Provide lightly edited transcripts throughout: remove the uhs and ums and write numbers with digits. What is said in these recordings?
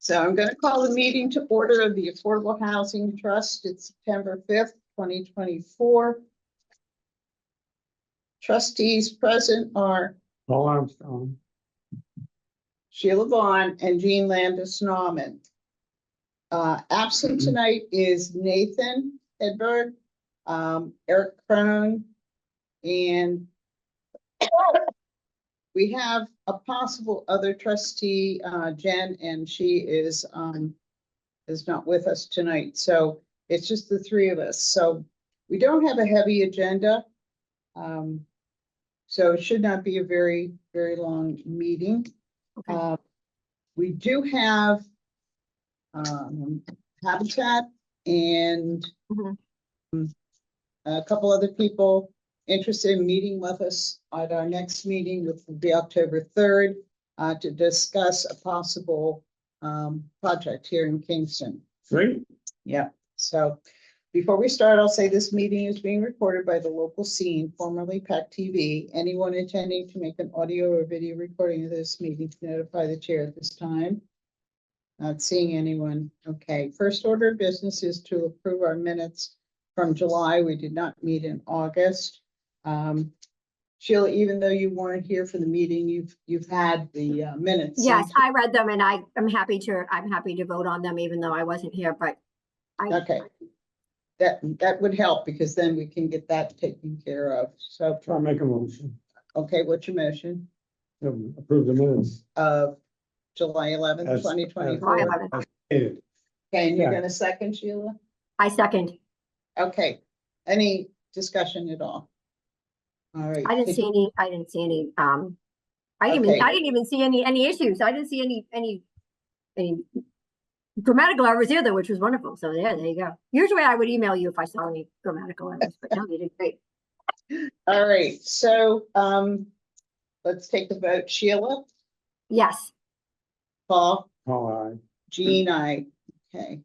So I'm going to call the meeting to order of the Affordable Housing Trust. It's September 5th, 2024. Trustees present are Paul Armstrong. Sheila Vaughn and Jean Landis Nauman. Absent tonight is Nathan Edberg, Eric Crone, and we have a possible other trustee, Jen, and she is not with us tonight. So it's just the three of us. So we don't have a heavy agenda. So it should not be a very, very long meeting. Okay. We do have Habitat and a couple other people interested in meeting with us at our next meeting, which will be October 3rd, to discuss a possible project here in Kingston. Great. Yeah, so before we start, I'll say this meeting is being recorded by the local scene, formerly PAC TV. Anyone intending to make an audio or video recording of this meeting, notify the chair at this time. Not seeing anyone. Okay, first order of business is to approve our minutes from July. We did not meet in August. Sheila, even though you weren't here for the meeting, you've had the minutes. Yes, I read them and I'm happy to vote on them even though I wasn't here, but Okay. That would help because then we can get that taken care of. So, I'll make a motion okay, what's your motion? to approve the minutes. Of July 11th, As- 2024. July 11th. as stated. Okay, and you're Yeah. gonna second, Sheila? I second. Okay, any discussion at all? All right. I didn't see any, I didn't even see any issues. I didn't see any grammatical errors either, which was wonderful. So yeah, there you go. Usually I would email you if I saw any grammatical errors, but no, you did great. All right, so let's take the vote. Sheila, Yes. Paul, Paul, aye. Jean, I, okay.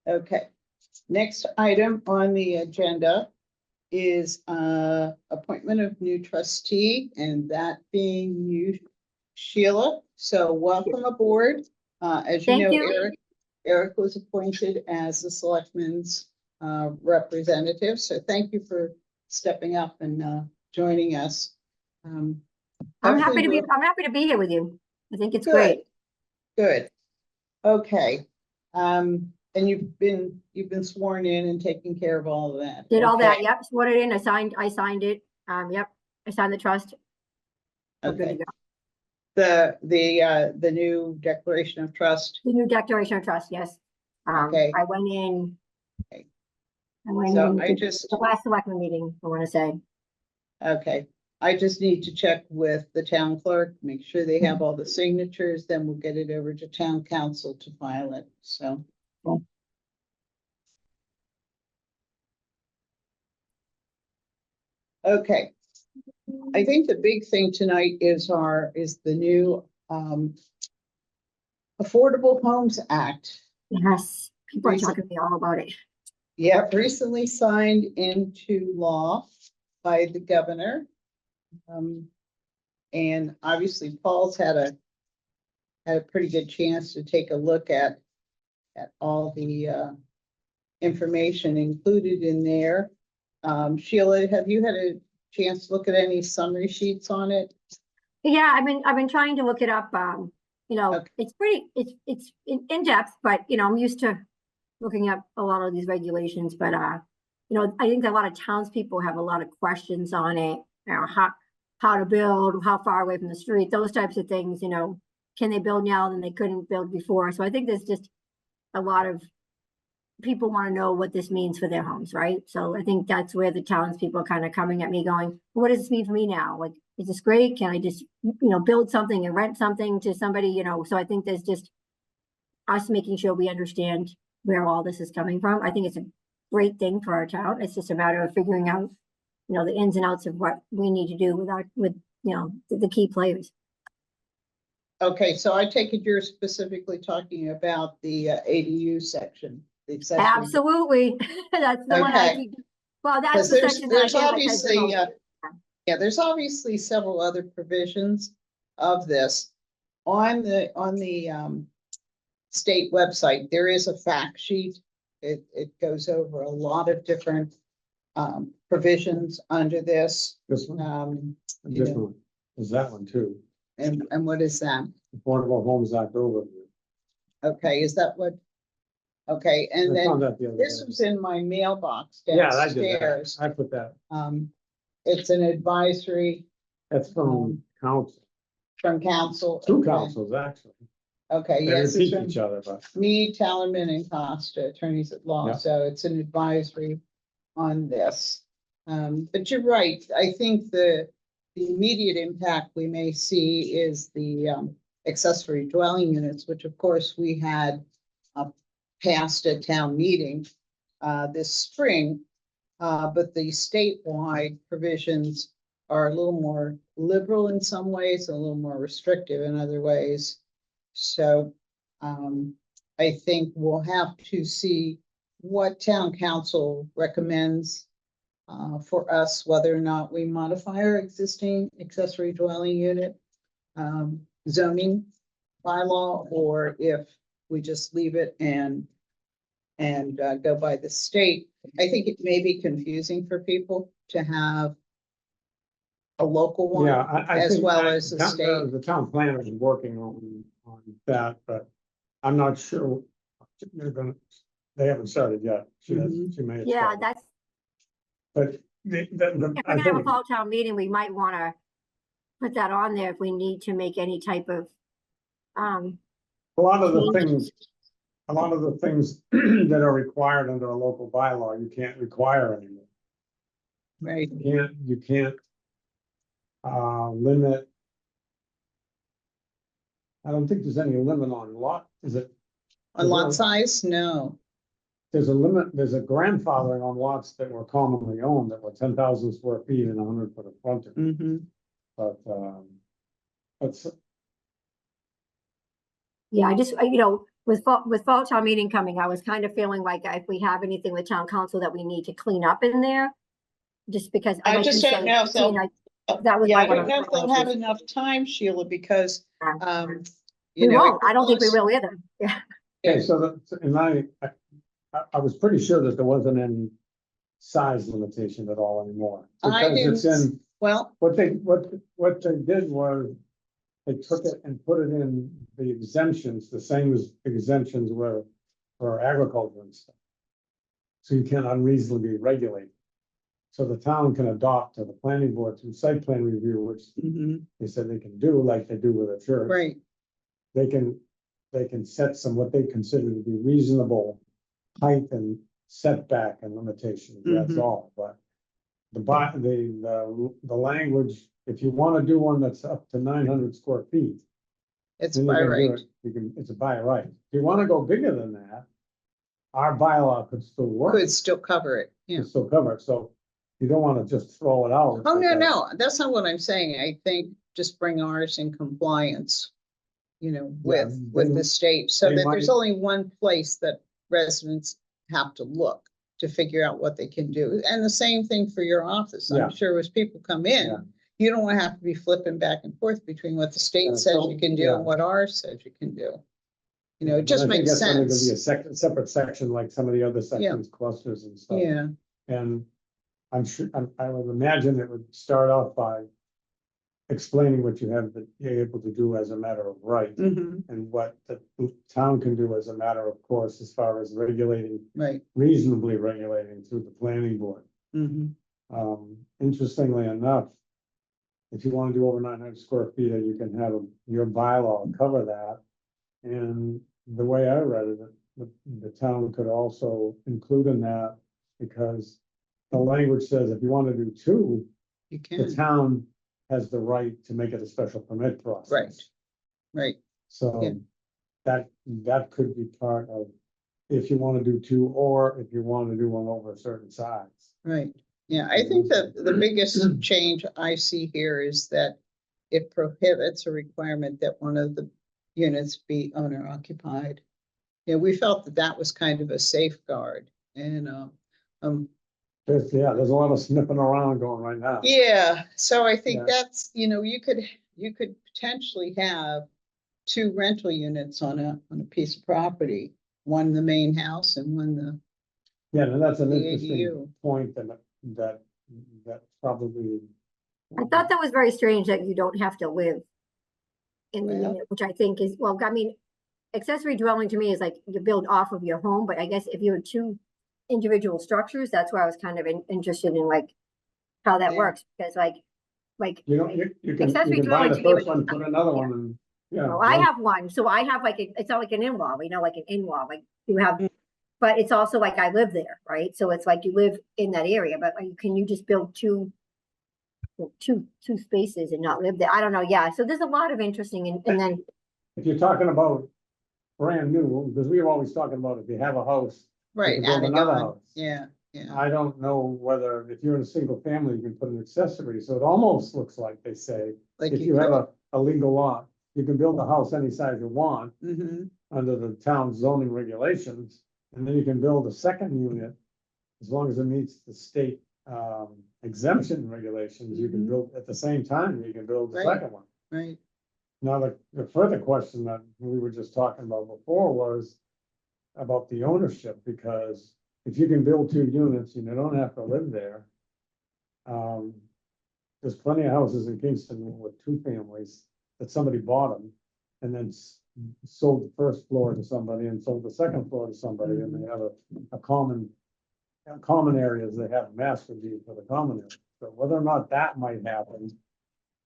Okay, next item on the agenda is appointment of new trustee, and that being you, Sheila. So welcome aboard. As you Thank know, you. Eric was appointed as the selectman's representative. So thank you for stepping up and joining us. I'm happy to be here with you. I think it's great. Good. Okay. And you've been sworn in and taking care of all of that. Did all Okay? that. Yep. Sworn it in. I signed it. Yep. I signed the trust. We're good to Okay. go. The new declaration of trust. The new declaration of trust. Yes. Okay. I went in. Okay. I went So in I just, the last selectman meeting, I want to say. okay, I just need to check with the town clerk, make sure they have all the signatures, then we'll get it over to town council to file it, so. Cool. Okay. I think the big thing tonight is the new Affordable Homes Act. Yes. People are talking to me all about it. Yeah, recently signed into law by the governor. And obviously Paul's had a pretty good chance to take a look at all the information included in there. Sheila, have you had a chance to look at any summary sheets on it? Yeah, I've been trying to look it up. Okay. It's in depth, but I'm used to looking up a lot of these regulations, but I think a lot of townspeople have a lot of questions on it. How to build, how far away from the street, those types of things, can they build now than they couldn't build before? So I think there's just a lot of people want to know what this means for their homes, right? So I think that's where the townspeople are kind of coming at me going, what does this mean for me now? Like, is this great? Can I just, build something and rent something to somebody, So I think there's just us making sure we understand where all this is coming from. I think it's a great thing for our town. It's just a matter of figuring out, you know, the ins and outs of what we need to do with, you know, the key players. Okay, so I take it you're specifically talking about the ADU section. The accessory. Absolutely. That's the one I Okay. keep. Well, that's Because the there's, section that I there's feel like has the obviously, most. yeah, there's obviously several other provisions of this. On the state website, there is a fact sheet. It goes over a lot of different provisions under this. This one, You this know. one, is that one too. And what is that? Affordable Homes Act overview. Okay, is that what? Okay, and I found then that the other this day. was in my mailbox Yeah, I did that. downstairs. I put that, It's an advisory that's from council, from council. two Okay. councils, actually. Okay, They yes, it's repeat from each other, but me, Tallerman and Costa, attorneys at law, Yeah. so it's an advisory on this. But you're right, I think the immediate impact we may see is the accessory dwelling units, which of course we had passed at town meeting this spring. But the statewide provisions are a little more liberal in some ways, a little more restrictive in other ways. So I think we'll have to see what town council recommends for us, whether or not we modify our existing accessory dwelling unit zoning bylaw, or if we just leave it and go by the state. I think it may be confusing for people to have a local one. yeah, I as think well that as the town- state. The town planner is working on that, but I'm not sure. They haven't started yet. She may have Yeah, started. that's, But if I we're gonna have a think, fall town meeting, we might wanna put that on there if we need to make any type of, a lot of the changes. things, a lot of the things that are required under a local bylaw, you can't require anymore. Right, You can't limit. I don't think there's any limit on lot, is it? on lot size, no. There's a limit, there's a grandfathering on lots that were commonly owned that were 10,000 square feet and 100 foot of frontage, but, that's, Yeah, I just, you know, with fall town meeting coming, I was kind of feeling like if we have anything with town council that we need to clean up in there. Just because. I like just you don't say, know, so- Tina, that was Yeah, my I one don't of know if they'll my have issues. enough time, Sheila, because We you know, won't, I don't think we it will either. Yeah. okay, so and I was pretty sure that there wasn't any size limitation at all anymore. I Because it's didn't- in, Well, what they did was, they took it and put it in the exemptions, the same as exemptions were for agriculture and stuff. So you can't unreasonably regulate. So the town can adopt to the planning board through site plan review, which they said they can do, like they do with a church. right, They can set some, what they consider to be reasonable height and setback and limitations, that's all, but. The language, if you wanna do one that's up to 900 square feet. it's then you by can do right. it. You can, it's a by right. If you wanna go bigger than that. Our bylaw could still work, Could still cover it, yeah. could still cover it, so you don't wanna just throw it out. Oh, no, because- no, that's not what I'm saying. I think just bring ours in compliance, you know, Yeah, with they- the state, so they that there's might- only one place that residents have to look to figure out what they can do. And the same thing for your office. Yeah. I'm sure as people come Yeah. in, you don't want to have to be flipping back and forth between what the state Yeah, says so- you can do yeah. and what ours says you can do. You know, it And just I think makes that's only gonna be a sense. separate section, like some of the other sections, clusters and stuff. Yeah, And I'm sure, I would imagine it would start off by explaining what you have that you're able to do as a matter of right, mhm, and what the town can do as a matter of course, as far as regulating, right, reasonably regulating through the planning board. mhm, Interestingly enough, if you want to do over 900 square feet, you can have your bylaw cover that. And the way I read it, the town could also include in that, because the language says if you want to do two, you the can, town has the right to make it a special permit process. right. So Yeah. that could be part of if you want to do two, or if you want to do one over a certain size. Right, yeah, I think that the biggest change I see here is that it prohibits a requirement that one of the units be owner occupied. Yeah, we felt that that was kind of a safeguard and, There's a lot of sniffing around going right now. yeah, so I think Yeah. that's, you could potentially have two rental units on a piece of property, one the main house and one the, Yeah, and that's an The interesting ADU. point that probably. I thought that was very strange that you don't have to live in the Well- unit, which I think is, well, I mean, accessory dwelling to me is like you build off of your home, but I guess if you had two individual structures, that's where I was kind of interested in like how that Yeah. works, because like, You know, you can accessory buy dwelling the to me first one, put another one, and, yeah. well, I have one, so I have like, it's not like an in-law, like an in-law, like you have, but it's also like I live there, right? So it's like you live in that area, but like, can you just build two spaces and not live there? I don't know, yeah, so there's a lot of interesting, and then, If you're talking about brand new, because we were always talking about if you have a house, right, can build adding another on, house. yeah, yeah, I don't know whether, if you're in a single family, you can put an accessory, so it almost looks like they say, like if you have a legal lot, you can build a house any size you want Mm-hmm, under the town zoning regulations, and then you can build a second unit. As long as it meets the state exemption regulations, you can Mhm. build, at the same time, you can build the Right. second one. right, Now, the further question that we were just talking about before was about the ownership, because if you can build two units and you don't have to live there. There's plenty of houses in Kingston with two families that somebody bought them and then sold the first floor to somebody and sold the second floor to somebody, and they have a common areas, they have a master deed for the common area. So whether or not that might happen,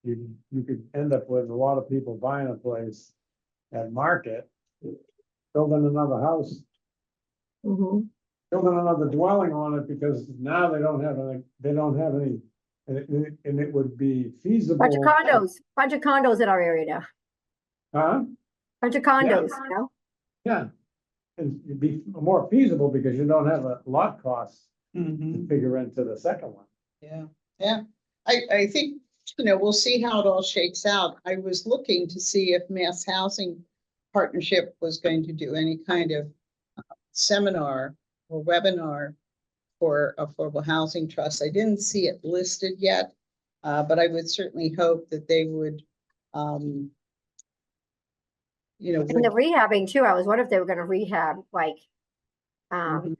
you could end up with a lot of people buying a place at market, building another house, mhm. building another dwelling on it, because now they don't have any, and it would be feasible. Bunch of condos in our area now, Huh? bunch of condos, you know? Yeah, and it'd be more feasible because you don't have a lot costs mm-hmm, to figure into the second one. yeah, yeah. I think, we'll see how it all shakes out. I was looking to see if Mass Housing Partnership was going to do any kind of seminar or webinar for affordable housing trust. I didn't see it listed yet, but I would certainly hope that they would, And the rehabbing too, I was wondering if they were gonna rehab, like, Mhm.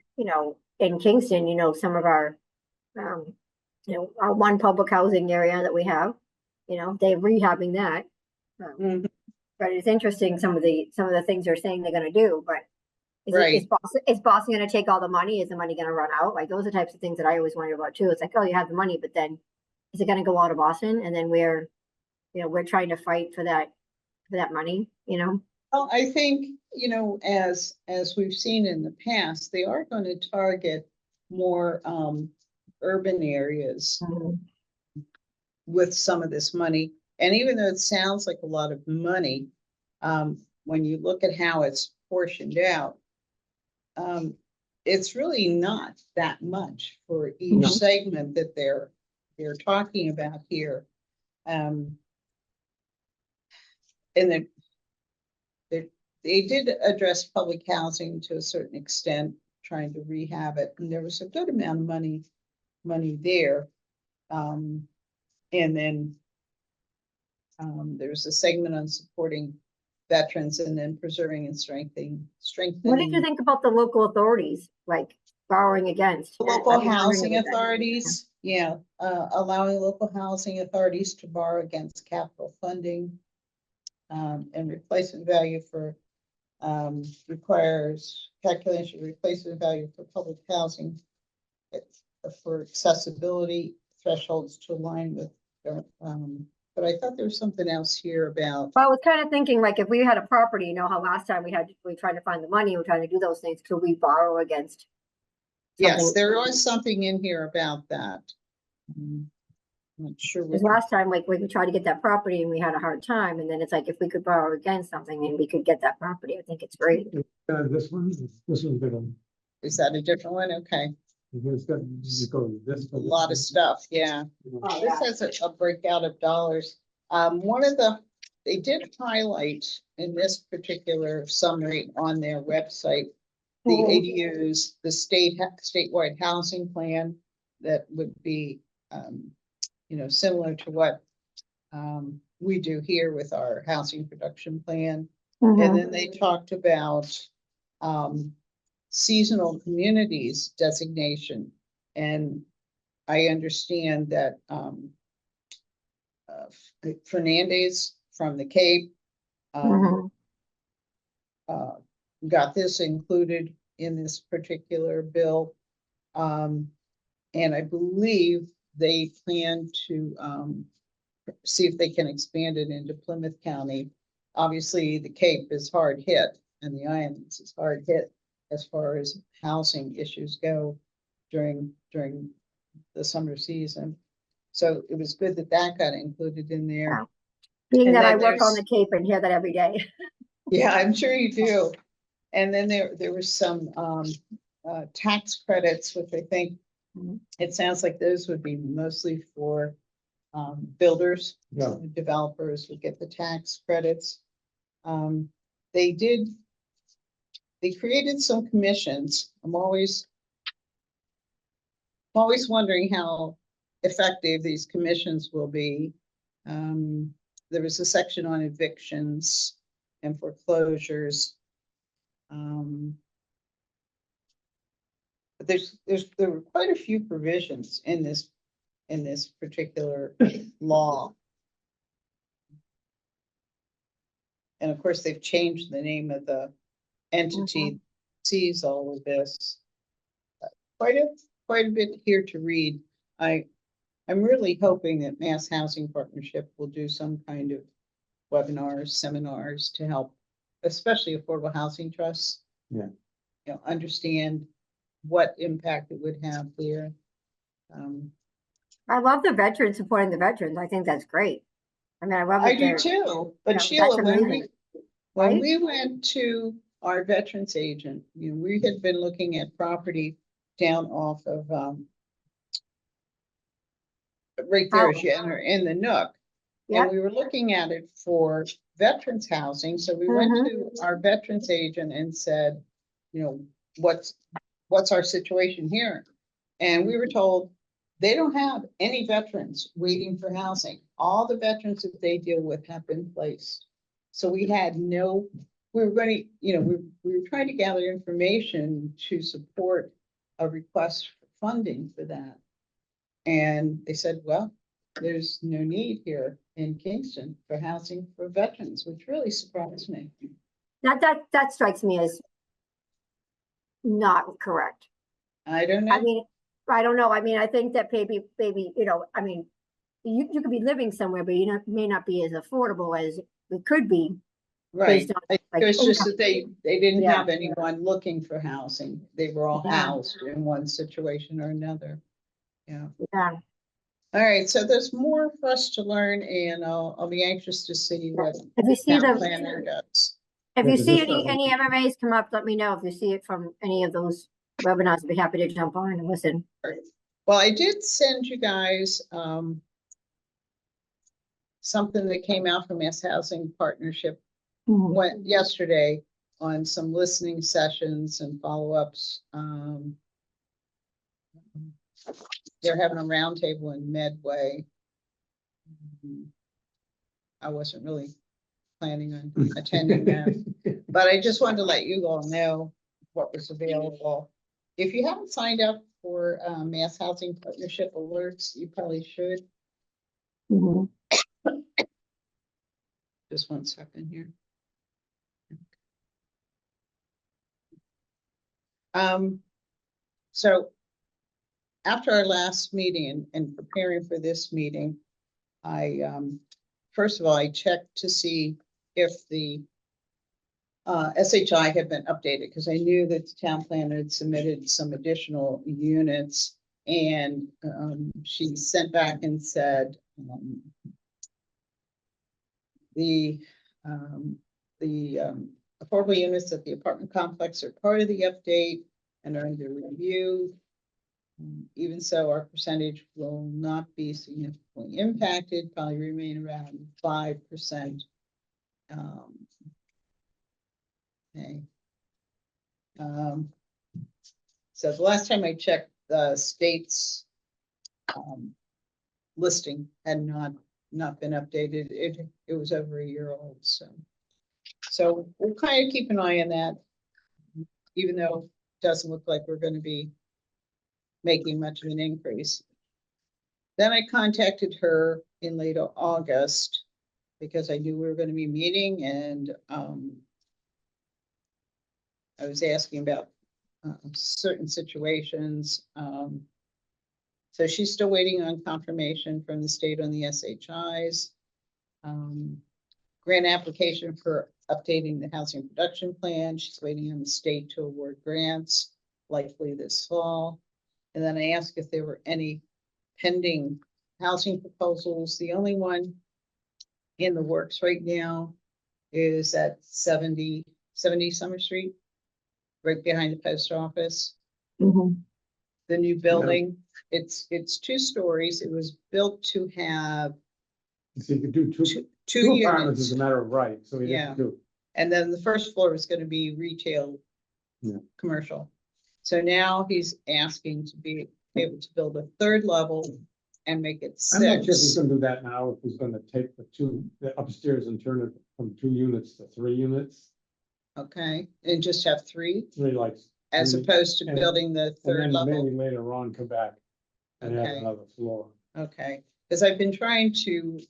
In Kingston, some of our, our one public housing area that we have, they're rehabbing that. Mhm. But it's interesting, some of the things they're saying they're gonna do, but Right. is Boston gonna take all the money? Is the money gonna run out? Like, those are the types of things that I always wonder about too. It's like, oh, you have the money, but then is it gonna go out of Boston? And then we're trying to fight for that money, Well, I think, as we've seen in the past, they are going to target more urban areas Mhm. with some of this money. And even though it sounds like a lot of money, when you look at how it's portioned out, it's really not that much for each No. segment that they're talking about here. And then they did address public housing to a certain extent, trying to rehab it, and there was a good amount of money there. And then there's a segment on supporting veterans and then preserving and strengthening. What did you think about the local authorities, like borrowing against? Local I was wondering housing about that. authorities, yeah, allowing local housing authorities to borrow against capital funding. And replacement value for, requires calculation of replacement value for public housing. It's for accessibility thresholds to align with, but I thought there was something else here about. Well, I was kind of thinking, like, if we had a property, how last time we tried to find the money, we're trying to do those things, could we borrow against? Yes, something? there was something in here about that. I'm not sure. Because what- last time, like, we tried to get that property and we had a hard time, and then it's like, if we could borrow against something and we could get that property, I think it's great. This one's good. Is that a different one? Okay, It's got, you just go to this. a lot of stuff, yeah. Oh, This has a breakout of dollars. One of they did highlight in this particular summary on their website, the Mhm. ADUs, the statewide housing plan that would be, similar to what we do here with our housing production plan. And Mhm. then they talked about seasonal communities designation. And I understand that Fernandez from the Cape Mhm. got this included in this particular bill. And I believe they plan to see if they can expand it into Plymouth County. Obviously, the Cape is hard hit and the islands is hard hit as far as housing issues go during the summer season. So it was good that that got included in there. Yeah. Being And that I then work on there's- the Cape and hear that every day. Yeah, I'm sure you do. And then there were some tax credits, which I think Mhm. it sounds like those would be mostly for builders. Yeah. Developers would get the tax credits. They created some commissions. I'm always wondering how effective these commissions will be. There was a section on evictions and foreclosures. But there were quite a few provisions in this particular law. And of course, they've changed the name of the entity sees all of this. Quite a bit here to read. I'm really hoping that Mass Housing Partnership will do some kind of webinars, seminars to help, especially affordable housing trusts. Yeah. Understand what impact it would have there. I love the veterans supporting the veterans. I think that's great. I mean, I love I that do they're, too, Yeah, but that's Sheila, when amazing. when Right? we went to our veterans agent, we had been looking at property down off of, right there as you enter in the Nook. And Yep. we were looking at it for veterans housing, so we went to our veterans agent and said, what's our situation here? And we were told they don't have any veterans waiting for housing. All the veterans that they deal with have been placed. So we were going to, we were trying to gather information to support a request for funding for that. And they said, well, there's no need here in Kingston for housing for veterans, which really surprised me. That strikes me as not correct. I don't I know. mean, I don't know. I mean, I think that maybe, I mean, you could be living somewhere, but may not be as affordable as it could be. Right. based on, It like, was just income. that they didn't Yeah. have anyone looking for housing. They were all Yeah. housed in one situation or another. Yeah. Yeah. All right. So there's more for us to learn and I'll be anxious to see what If you see town planner the, does. if Yeah, you 'cause see this any MMAs come up, let me know. If you see it from any of those webinars, I'd be happy to jump on and listen. Well, I did send you guys something that came out from Mass Housing Partnership went yesterday on some listening sessions and follow-ups. They're having a roundtable in Medway. I wasn't really planning on attending that, but I just wanted to let you all know what was available. If you haven't signed up for Mass Housing Partnership alerts, you probably should. Mhm. Just 1 second here. So after our last meeting and preparing for this meeting, I, first of all, I checked to see if the SHI had been updated because I knew that the town planner had submitted some additional units. And she sent back and said, the affordable units at the apartment complex are part of the update and are under review. Even so, our percentage will not be significantly impacted, probably remain around 5%. Okay. So the last time I checked, the state's listing had not been updated. It was over a year old, so we'll kind of keep an eye on that, even though it doesn't look like we're going to be making much of an increase. Then I contacted her in late August because I knew we were going to be meeting, and I was asking about certain situations. So she's still waiting on confirmation from the state on the SHIs. Grant application for updating the housing production plan. She's waiting on the state to award grants, likely this fall. And then I asked if there were any pending housing proposals. The only one in the works right now is at 70 Summer Street, right behind the post office. Mhm. The new building, it's 2 stories. It was built to have So you could do two two apartments as units. a matter of right, so you Yeah. have to do. And then the first floor is going to be retail, Yeah. commercial. So now he's asking to be able to build a 3rd level and make it I'm not sure if he's 6. gonna do that now, if he's gonna take the upstairs and turn it from 2 units to 3 units. Okay, and just have 3 Three like. as three- opposed to and- building the And 3rd then level. maybe later on come back and add Okay. another floor. Okay, because I've been trying to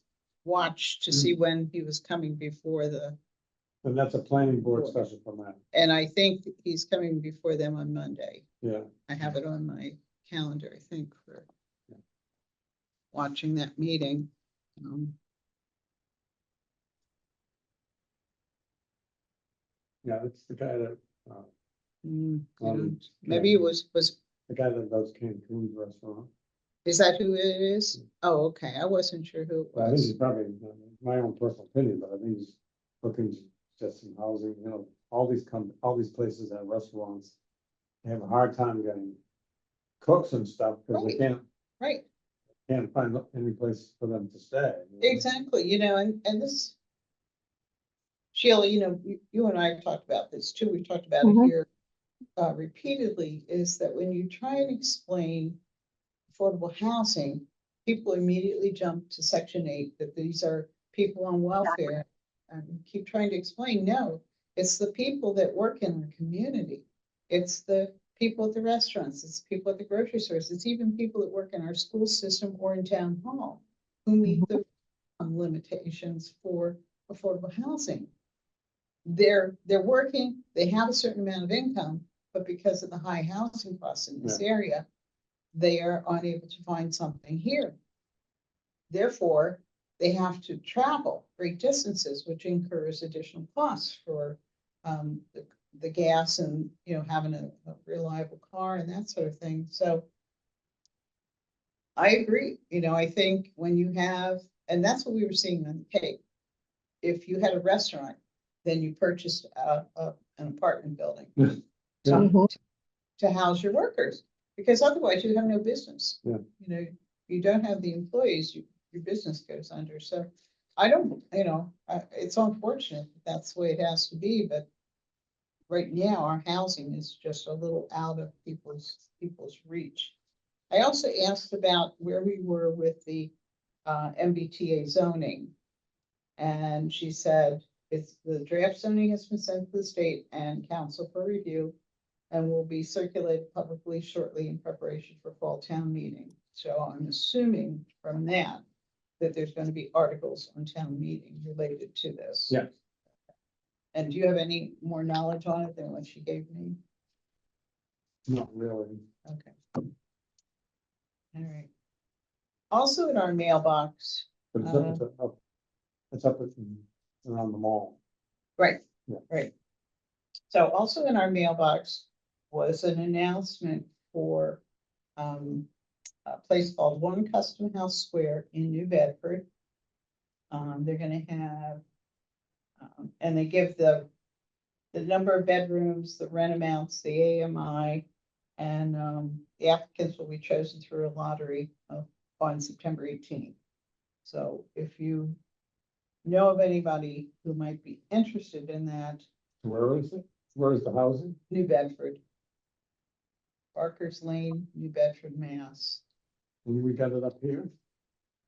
watch to Mm. see when he was coming before And that's a planning board special permit, and I think he's coming before them on Monday. yeah. I have it on my calendar, I think, for Yeah. watching that meeting. Yeah, it's the guy that, I Um, don't- maybe it was, the guy that does Cancun's restaurant. is that who it is? Oh, okay, I wasn't sure who it Well, I think he's was. probably, my own personal opinion, but I think he's looking just some housing, all these places have restaurants. They have a hard time getting cooks and stuff, because they Right. can't Right, find any place for them to stay. exactly, and this, Sheila, you and I talked about this too, we talked about it Mhm. here repeatedly, is that when you try and explain affordable housing, people immediately jump to Section 8, that these are people on welfare. And keep trying to explain, no, it's the people that work in our community. It's the people at the restaurants, it's people at the grocery stores, it's even people that work in our school system or in town hall who meet the limitations for affordable housing. They're working, they have a certain amount of income, but because of the high housing costs in this area, they are unable to find something here. Therefore, they have to travel great distances, which incurs additional costs for the gas and, having a reliable car and that sort of thing. So I agree, I think when you have, and that's what we were seeing on the Cape. If you had a restaurant, then you purchased an apartment building Yeah. Mhm. to house your workers, because otherwise you have no business. Yeah. You don't have the employees, your business goes under. So I don't, it's unfortunate that that's the way it has to be, but right now our housing is just a little out of people's reach. I also asked about where we were with the MBTA zoning. And she said, the draft zoning has been sent to the state and council for review and will be circulated publicly shortly in preparation for fall town meeting. So I'm assuming from that there's going to be articles on town meeting related to this. Yeah. And do you have any more knowledge on it than what she gave me? Not really. Okay. All right. Also in our mailbox, But it's up around the mall. right, Yeah. right. So also in our mailbox was an announcement for a place called One Custom House Square in New Bedford. They're gonna have, and they give the number of bedrooms, the rent amounts, the AMI, and the applicants will be chosen through a lottery on September 18th. So if you know of anybody who might be interested in that, Where is it? Where is the housing? New Bedford. Barker's Lane, New Bedford, Mass. And we got it up here?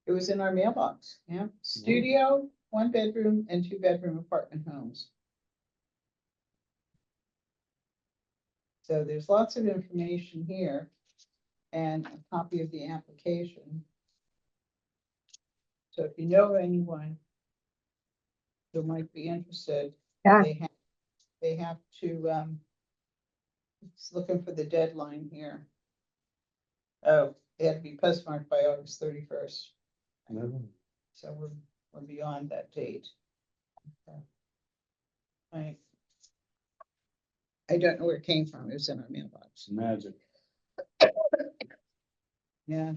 It was in our mailbox, yeah. Studio, 1 bedroom and 2 bedroom apartment homes. So there's lots of information here and a copy of the application. So if you know anyone who might be interested, Yeah. they have to, it's looking for the deadline here. Oh, they had to be postmarked by August 31st. No. So we're beyond that date. Okay. Right. I don't know where it came from. It was in our mailbox. Magic. Yeah.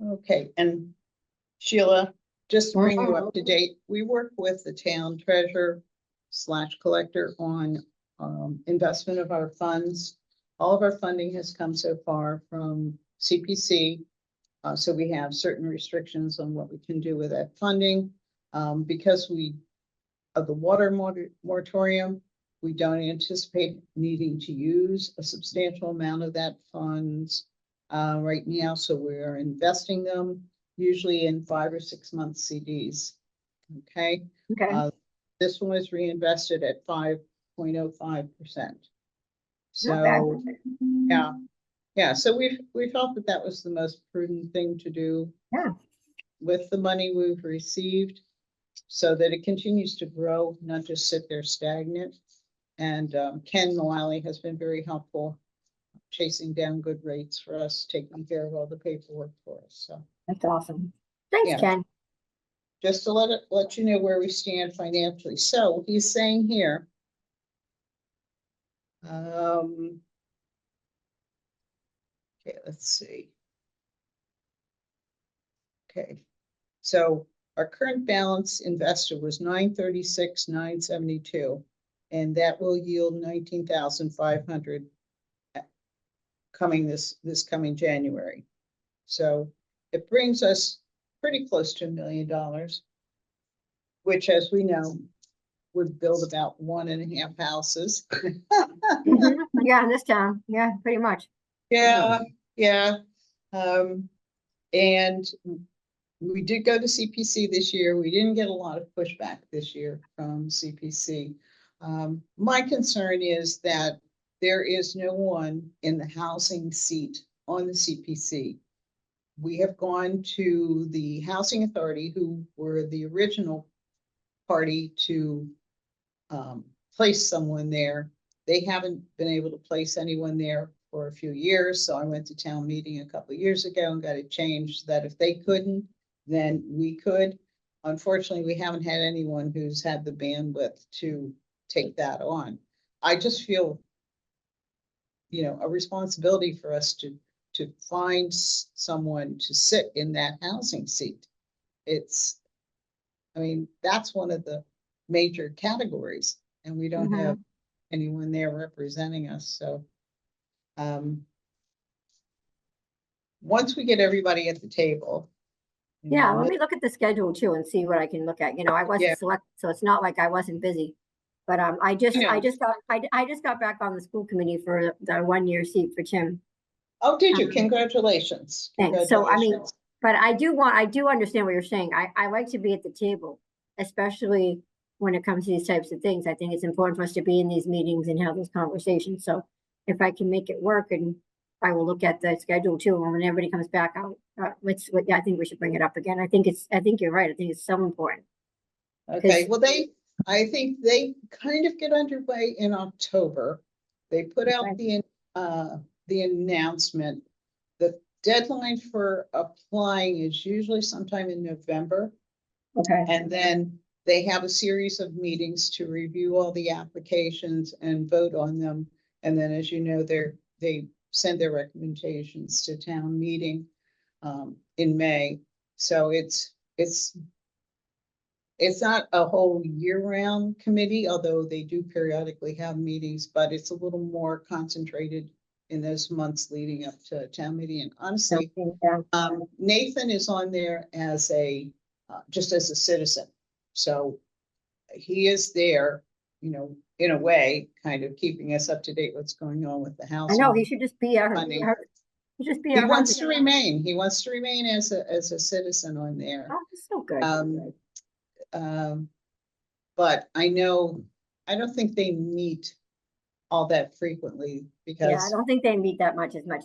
Okay, and Sheila, just to bring you up to date, we work with the town treasurer / collector on investment of our funds. All of our funding has come so far from CPC. So we have certain restrictions on what we can do with that funding. Because of the water moratorium, we don't anticipate needing to use a substantial amount of that funds right now. So we are investing them usually in 5 or 6 month CDs. Okay. Okay. This one was reinvested at 5.05%. Not bad. So, yeah, so we felt that that was the most prudent thing to do. Yeah. With the money we've received, so that it continues to grow, not just sit there stagnant. And Ken Mullally has been very helpful chasing down good rates for us, taking care of all the paperwork for us. So That's awesome. Thanks, Yeah. Ken. just to let you know where we stand financially. So he's saying here, okay, let's see. Okay, so our current balance invested was 936,972, and that will yield 19,500 coming this coming January. So it brings us pretty close to $1 million, which, as we know, would build about 1.5 houses. Mhm. Yeah, in this town. Yeah, pretty much. Yeah. And we did go to CPC this year. We didn't get a lot of pushback this year from CPC. My concern is that there is no one in the housing seat on the CPC. We have gone to the Housing Authority, who were the original party to place someone there. They haven't been able to place anyone there for a few years. So I went to town meeting a couple of years ago and got it changed that if they couldn't, then we could. Unfortunately, we haven't had anyone who's had the bandwidth to take that on. I just feel, a responsibility for us to find someone to sit in that housing seat. That's one of the major categories, and we don't have anyone there representing us. So once we get everybody at the table. Yeah, let me look at the schedule too and see what I can look at. I wasn't Yeah. select, so it's not like I wasn't busy. But I just got back on the school committee for the 1-year seat for Tim. Oh, did you? Congratulations. Thanks. So, Congratulations. but I do understand what you're saying. I like to be at the table, especially when it comes to these types of things. I think it's important for us to be in these meetings and have those conversations. So if I can make it work, and I will look at the schedule too, and when everybody comes back out, I think we should bring it up again. I think you're right. I think it's so important. Okay, well, I think they kind of get underway in October. They put out Okay. the announcement. The deadline for applying is usually sometime in November. Okay. And then they have a series of meetings to review all the applications and vote on them. And then, as you know, they send their recommendations to town meeting in May. So it's not a whole year-round committee, although they do periodically have meetings, but it's a little more concentrated in those months leading up to town meeting. And honestly, Nathan is on there as just as a citizen. So he is there, you know, in a way, kind of keeping us up to date what's going on with the house. I know, he should just be funding. he should just be He our wants to husband. remain. He wants to remain as a citizen on there. Oh, that's so good. But I don't think they meet all that frequently Yeah, I because, don't think they meet that much as like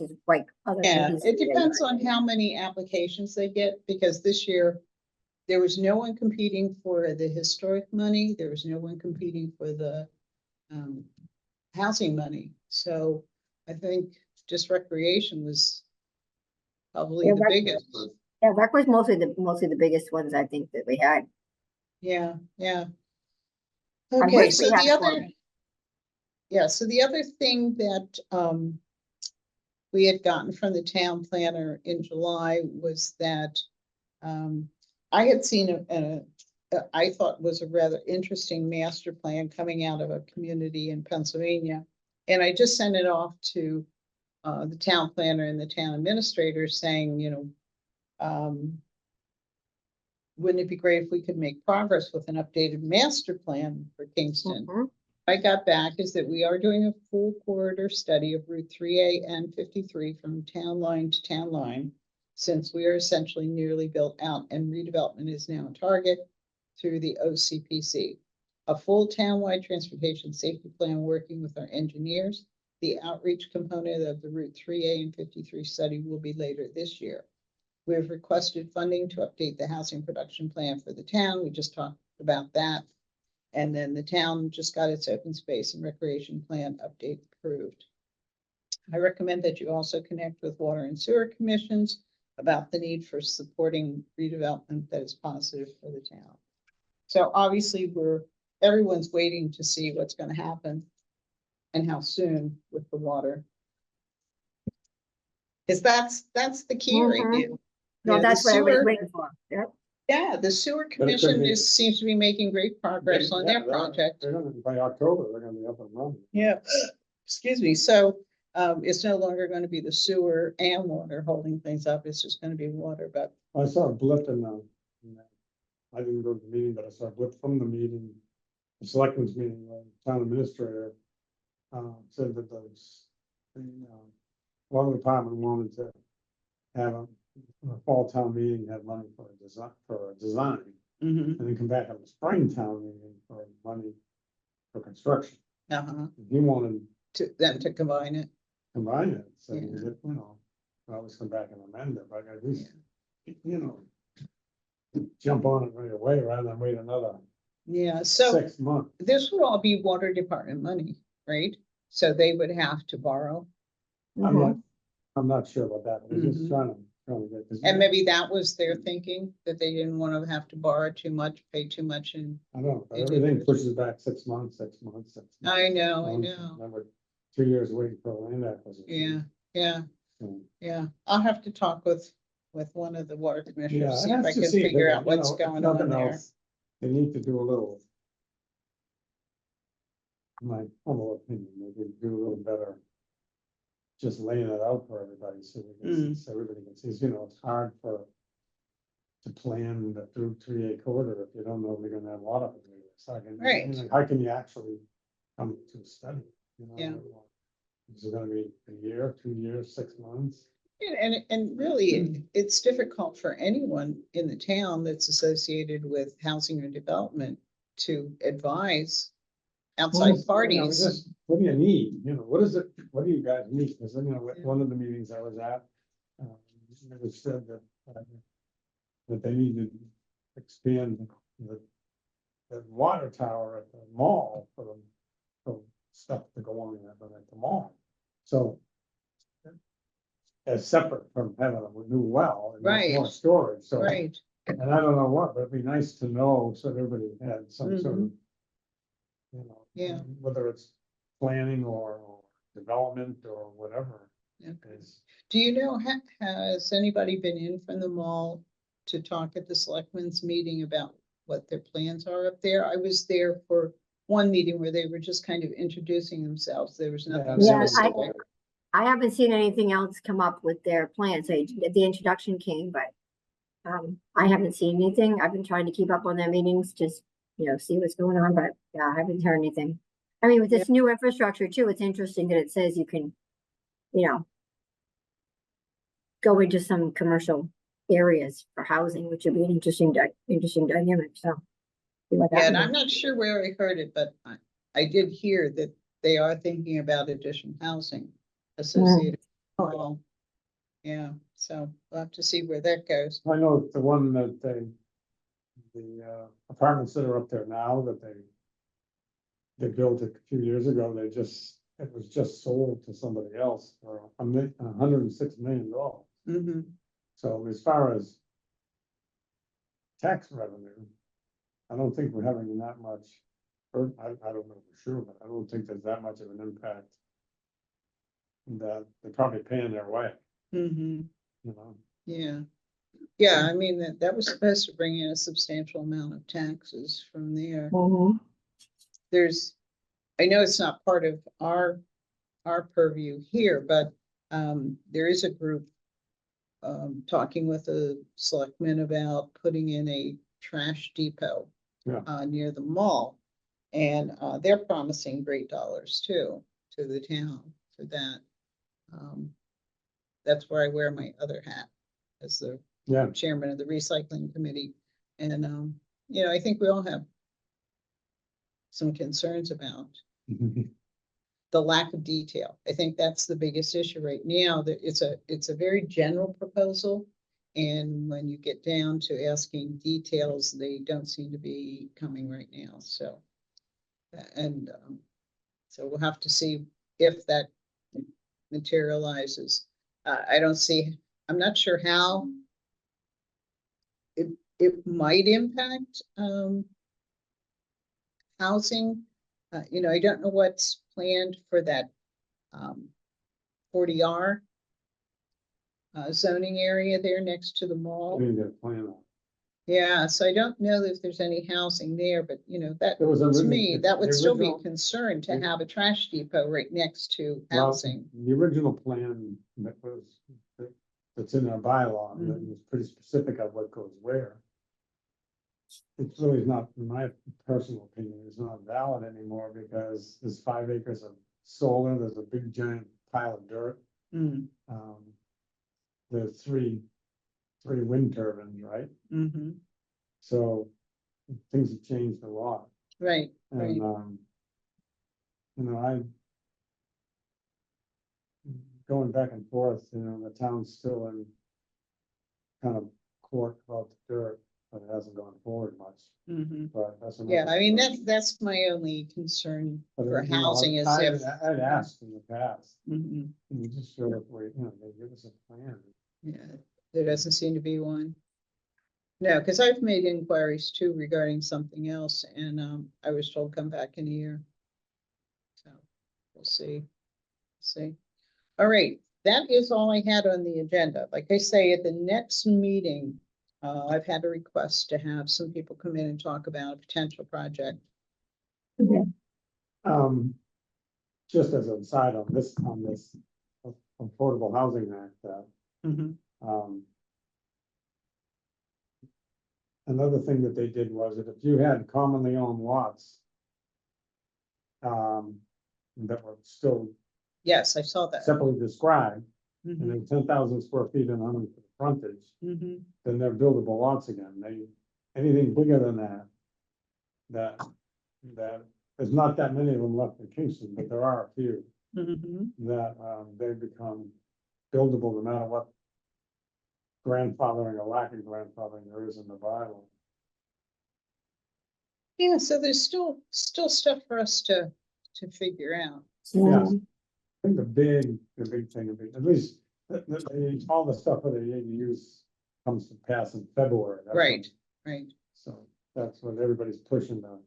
other yeah, committees it do. depends on how many applications they get, because this year there was no one competing for the historic money. There was no one competing for the housing money. So I think just recreation was probably Yeah, the biggest. Yeah, rec was mostly the biggest ones I think that we had. Yeah, yeah. I Okay, wish so we had the more. other, yeah, so the other thing that we had gotten from the town planner in July was that I had seen I thought was a rather interesting master plan coming out of a community in Pennsylvania. And I just sent it off to the town planner and the town administrator saying, you know, wouldn't it be great if we could make progress with an updated master plan for Kingston? Mhm. I got back is that we are doing a full corridor study of Route 3A and 53 from town line to town line, since we are essentially nearly built out and redevelopment is now a target through the OCPC. A full townwide transportation safety plan working with our engineers. The outreach component of the Route 3A and 53 study will be later this year. We have requested funding to update the housing production plan for the town. We just talked about that. And then the town just got its open space and recreation plan update approved. I recommend that you also connect with water and sewer commissions about the need for supporting redevelopment that is positive for the town. So obviously everyone's waiting to see what's going to happen and how soon with the water. Because that's the key right now. No, Yeah, that's the what everybody's sewer- waiting for. Yep. Yeah, the sewer could commission be- seems to be making great progress on their project. They're gonna, by October, they're gonna be up and running. Yeah, excuse me. So it's no longer going to be the sewer and water holding things up. It's just going to be water, but I saw a blip I didn't go to the meeting, but I saw a blip from the meeting, the selectmen's meeting, town administrator said that the water department wanted to have a fall town meeting, have money for a design, and then come back at the spring town meeting for money for construction. He wanted to combine it. combine it, so Yeah. that, you know, always come back and amend it, but at least, you know, jump on it right away rather than wait another Yeah, so 6 months. this would all be water department money, right? So they would have to borrow. I'm not sure about that, but I'm just Mhm. trying to get this. And maybe that was their thinking, that they didn't want to have to borrow too much, pay too much. And I don't know, They did everything it. pushes back 6 months, 6 months, 6 months. I know. Then we're 2 years waiting for a land acquisition. Yeah. So, Yeah. I'll have to talk with one of the water Yeah, commissioners, see and if I that's to can see if figure they- out you what's know, if going on nothing there. else, They need to do a little. My humble opinion, they could do a little better. Just laying it out for everybody so we can, so everybody can see, you know, it's hard to plan the through 3A corridor if you don't know if you're gonna have water. for 3 years. Right. How can you actually come to a study? You know, Yeah. Is it gonna be a year, 2 years, 6 months? And really, it's difficult for anyone in the town that's associated with housing or development to advise outside You know, parties. just, what do you need? You know, what is it, what do you guys need? Because, you know, at Yeah. one of the meetings I was at, it was said that they need to expand the water tower at the mall for stuff to go on at the mall. So as separate from having a new well and Right. more storage, so. Right. And I don't know what, but it'd be nice to know so that everybody had some sort of, you know. Yeah. Whether it's planning or development or whatever, Okay. Do you know, has anybody been in from the mall to talk at the selectmen's meeting about what their plans are up there? I was there for one meeting where they were just kind of introducing themselves. There was nothing Yeah, specific. I haven't seen anything else come up with their plans. The introduction came, but I haven't seen anything. I've been trying to keep up on their meetings, just, see what's going on, but yeah, I haven't heard anything. I mean, with this new infrastructure too, it's interesting that it says you can, go into some commercial areas for housing, which would be an interesting dynamic, so. see what Yeah, and happens. I'm not sure where I heard it, but I did hear that they are thinking about additional housing associated. with the mall. Yeah, so we'll have to see where that goes. I know the one that the apartments that are up there now that they built a few years ago, it was just sold to somebody else for $106 million. Mm-hmm. So as far as tax revenue, I don't think we're having that much, or I don't know for sure, but I don't think there's that much of an impact. That they're probably paying their way, Mm-hmm. you know. Yeah. Yeah, I mean, that was supposed to bring in a substantial amount of taxes from there. Mhm. I know it's not part of our purview here, but there is a group talking with the selectmen about putting in a trash depot near the mall. And they're promising great dollars too, to the town for that. That's where I wear my other hat as the chairman of the recycling committee. And, I think we all have some concerns about the lack of detail. I think that's the biggest issue right now, that it's a very general proposal. And when you get down to asking details, they don't seem to be coming right now. So, and so we'll have to see if that materializes. I'm not sure how it might impact housing. I don't know what's planned for that 40R zoning area there next to the mall. We didn't get a plan on. Yeah, so I don't know if there's any housing there, but that There was to me, that would still be a original- concern to have a trash depot right next to Well, housing. the original plan that's in our bylaw, that was pretty specific of what goes where. It's really not, in my personal opinion, it's not valid anymore because there's 5 acres of solar, there's a big giant pile of dirt. Mm, There's three wind turbines, right? mm-hmm. So things have changed a lot. Right, And, right. I going back and forth, the town's still in kind of court about the dirt, but it hasn't gone forward much, Mm-hmm. but that's. Yeah, I mean, story. that's my only concern But, for housing is if. I'd asked in the past, Mhm. can you just show if they give us a plan? Yeah, there doesn't seem to be one. No, because I've made inquiries too regarding something else, and I was told come back in a year. So we'll see. See. All right, that is all I had on the agenda. Like I say, at the next meeting, I've had a request to have some people come in and talk about a potential project. Just as an aside on this Affordable Housing Act, Mhm. another thing that they did was that if you had commonly owned lots that were still Yes, I saw that. separately described, and Mhm. then 10,000 square feet and under for the frontage, Mhm. then they're buildable lots again. Anything bigger than that there's not that many of them left in Kingston, but there are a few Mhm. that they become buildable no matter what grandfathering or lack of grandfathering there is in the bylaw. Yeah, so there's still stuff for us to figure out. Yes. I think the big thing, at least all the stuff for the ADUs comes to pass in February. That's Right, when- right. So that's what everybody's pushing on.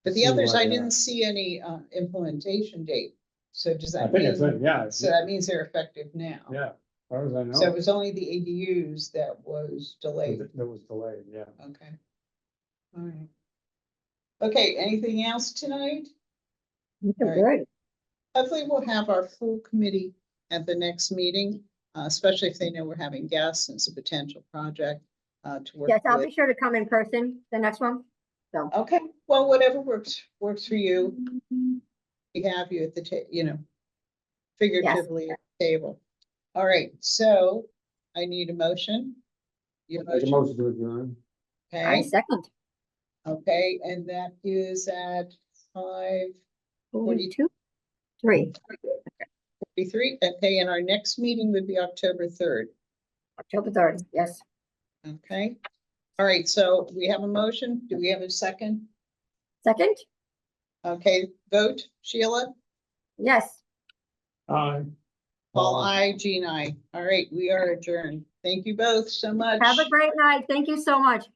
But the See others, where I they didn't are. see any implementation date So does I that think it's, mean, yeah, so that means they're effective now? yeah, as far as I know. So it was only the ADUs that was delayed. That was delayed, yeah. Okay. All right. Okay, anything else tonight? You're good. Hopefully we'll have our full committee at the next meeting, especially if they know we're having guests and it's a potential project to work Yes, I'll be with. sure to come in person, the next one. So, Okay, well, whatever works for you. We have you at the figuratively at the table. All right, so I need a motion. Your Make a motion, motion to adjourn. I okay, second. okay, and that is at 5:43. 42, 3, Okay, and our next meeting would be October 3rd. October 3rd. Yes. Okay, all right, so we have a motion. Do we have a second? Second? Okay, vote, Sheila, Yes. Aye. Paul, I, Jean, I. All right, we are adjourned. Thank you both so much. Have a great night. Thank you so much.